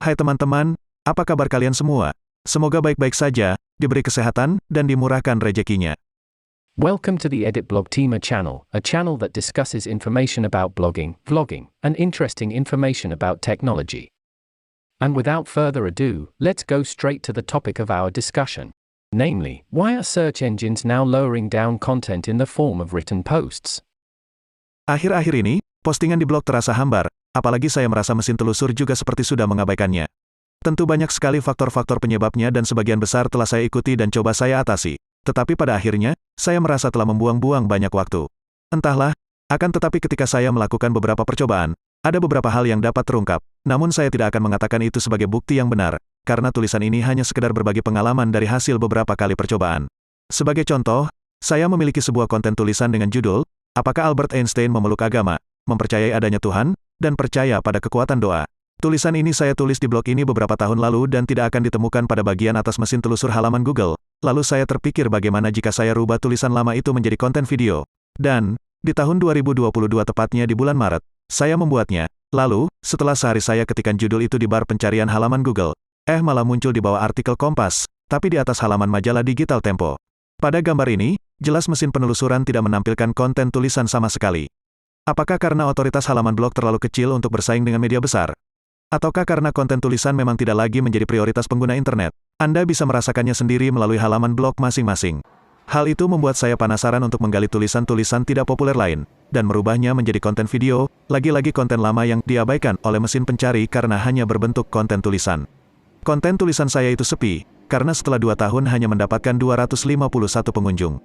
Hai teman-teman, apa kabar kalian semua? Semoga baik-baik saja, diberi kesehatan, dan dimurahkan rezekinya. Welcome to the Edit Blog Teamer channel, a channel that discusses information about blogging, vlogging, and interesting information about technology. And without further ado, let's go straight to the topic of our discussion. Namely, why are search engines now lowering down content in the form of written posts? Akhir-akhir ini, postingan di blog terasa hambar, apalagi saya merasa mesin telusur juga seperti sudah mengabaikannya. Tentu banyak sekali faktor-faktor penyebabnya dan sebagian besar telah saya ikuti dan coba saya atasi. Tetapi pada akhirnya, saya merasa telah membuang-buang banyak waktu. Entahlah, akan tetapi ketika saya melakukan beberapa percobaan, ada beberapa hal yang dapat terungkap, namun saya tidak akan mengatakan itu sebagai bukti yang benar, karena tulisan ini hanya sekedar berbagi pengalaman dari hasil beberapa kali percobaan. Sebagai contoh, saya memiliki sebuah konten tulisan dengan judul, Apakah Albert Einstein memeluk agama, mempercayai adanya Tuhan, dan percaya pada kekuatan doa. Tulisan ini saya tulis di blog ini beberapa tahun lalu dan tidak akan ditemukan pada bagian atas mesin telusur halaman Google. Lalu saya terpikir bagaimana jika saya rubah tulisan lama itu menjadi konten video. Dan, di tahun 2022 tepatnya di bulan Maret, saya membuatnya. Lalu, setelah sehari saya ketikkan judul itu di bar pencarian halaman Google, malah muncul di bawah artikel Kompas, tapi di atas halaman majalah digital Tempo. Pada gambar ini, jelas mesin penelusuran tidak menampilkan konten tulisan sama sekali. Apakah karena otoritas halaman blog terlalu kecil untuk bersaing dengan media besar? Ataukah karena konten tulisan memang tidak lagi menjadi prioritas pengguna internet? Anda bisa merasakannya sendiri melalui halaman blog masing-masing. Hal itu membuat saya penasaran untuk menggali tulisan-tulisan tidak populer lain, dan merubahnya menjadi konten video, lagi-lagi konten lama yang diabaikan oleh mesin pencari karena hanya berbentuk konten tulisan. Konten tulisan saya itu sepi, karena setelah 2 tahun hanya mendapatkan 251 pengunjung.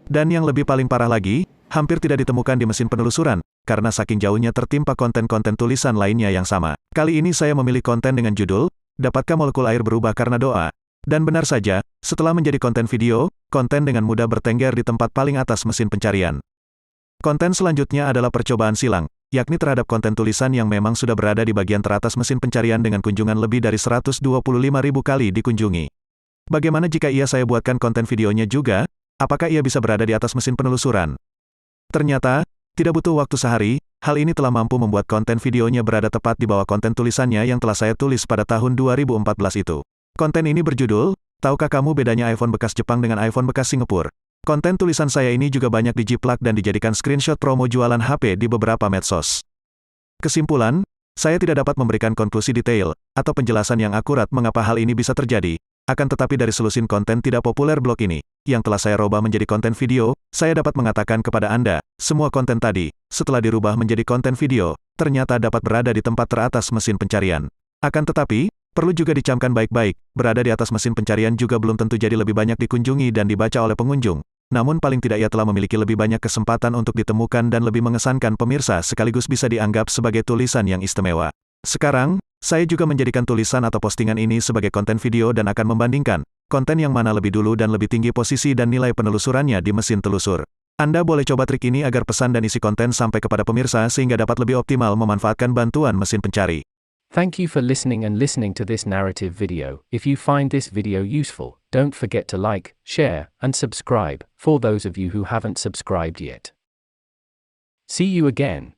Dan yang lebih paling parah lagi, hampir tidak ditemukan di mesin penelusuran, karena saking jauhnya tertimpa konten-konten tulisan lainnya yang sama. Kali ini saya memilih konten dengan judul, Dapatkah molekul air berubah karena doa? Dan benar saja, setelah menjadi konten video, konten dengan mudah bertengger di tempat paling atas mesin pencarian. Konten selanjutnya adalah percobaan silang, yakni terhadap konten tulisan yang memang sudah berada di bagian teratas mesin pencarian dengan kunjungan lebih dari 125.000 kali dikunjungi. Bagaimana jika saya buatkan konten videonya juga? Apakah ia bisa berada di atas mesin penelusuran? Ternyata, tidak butuh waktu sehari, hal ini telah mampu membuat konten videonya berada tepat di bawah konten tulisannya yang telah saya tulis pada tahun 2014 itu. Konten ini berjudul, Tahukah kamu bedanya iPhone bekas Jepang dengan iPhone bekas Singapura? Konten tulisan saya ini juga banyak dijiplak dan dijadikan screenshot promo jualan HP di beberapa medsos. Kesimpulan, saya tidak dapat memberikan konklusi detail, atau penjelasan yang akurat mengapa hal ini bisa terjadi. Akan tetapi dari selusin konten tidak populer blog ini, yang telah saya robah menjadi konten video, saya dapat mengatakan kepada Anda, semua konten tadi, setelah dirubah menjadi konten video, ternyata dapat berada di tempat teratas mesin pencarian. Akan tetapi, perlu juga dicamkan baik-baik, berada di atas mesin pencarian juga belum tentu jadi lebih banyak dikunjungi dan dibaca oleh pengunjung. Namun paling tidak ia telah memiliki lebih banyak kesempatan untuk ditemukan dan lebih mengesankan pemirsa sekaligus bisa dianggap sebagai tulisan yang istimewa. Sekarang, saya juga menjadikan tulisan atau postingan ini sebagai konten video dan akan membandingkan, konten yang mana lebih dulu dan lebih tinggi posisi dan nilai penelusurannya di mesin telusur. Anda boleh coba trik ini agar pesan dan isi konten sampai kepada pemirsa sehingga dapat lebih optimal memanfaatkan bantuan mesin pencari. Thank you for listening to this narrative video. If you find this video useful, don't forget to like, share, and subscribe, for those of you who haven't subscribed yet. See you again.